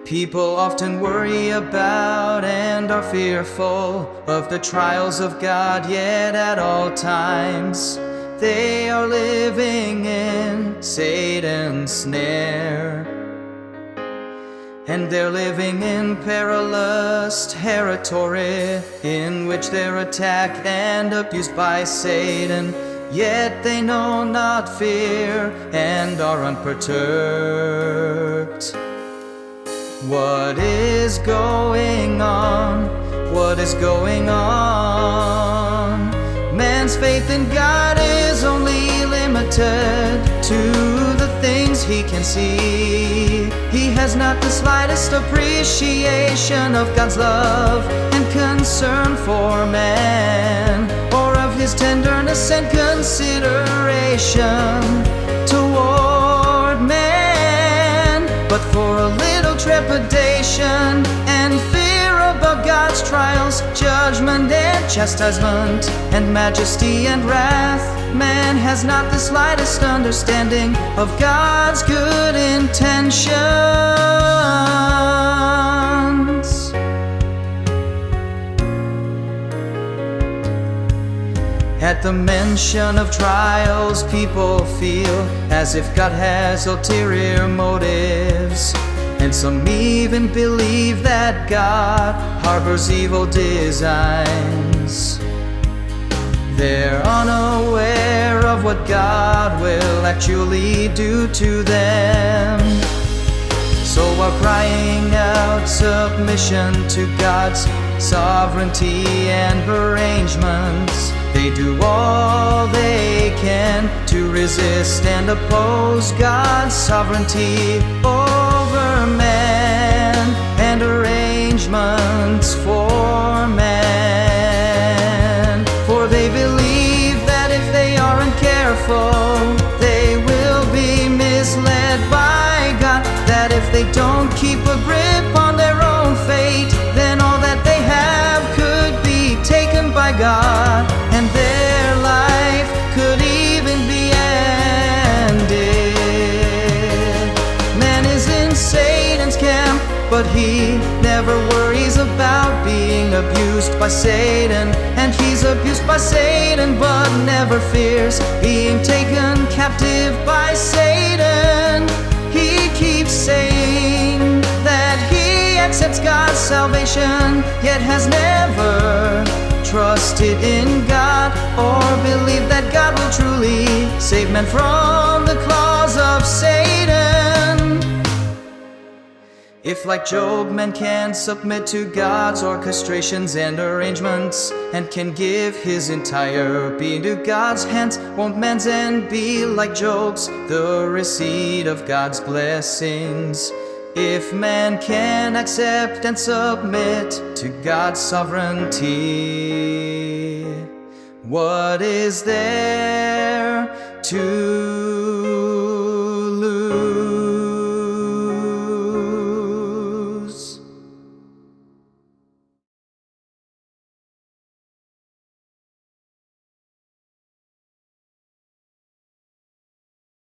People often worry about and are fearful of the trials of God, yet at all times they are living in Satan's snare. And they're living in perilous territory, in which they're attacked and abused by Satan, yet they know not fear and are unperturbed. What is going on? What is going on? Man's faith in God is only limited to the things he can see. He has not the slightest appreciation of God's love and concern for man, or of his tenderness and consideration toward man. But for a little trepidation and fear about God's trials, judgment and chastisement, and majesty and wrath, man has not the slightest understanding of God's good intentions. At the mention of trials, people feel as if God has ulterior motives, and some even believe that God harbors evil designs. They're unaware of what God will actually do to them. So while crying out submission to God's sovereignty and arrangements, they do all they can to resist and oppose God's sovereignty over man and arrangements for man. For they believe that if they aren't careful, they will be misled by God, that if they don't keep a grip on their own fate, then all that they have could be taken by God, and their life could even be ended. Man is in Satan's camp, but he never worries about being abused by Satan, and he's abused by Satan but never fears being taken captive by Satan. He keeps saying that he accepts God's salvation, yet has never trusted in God or believed that God will truly save men from the claws of Satan. If, like Job, man can submit to God's orchestrations and arrangements, and can give his entire being to God's hands, won't man's end be like Job's, the receipt of God's blessings? If man can accept and submit to God's sovereignty, what is there to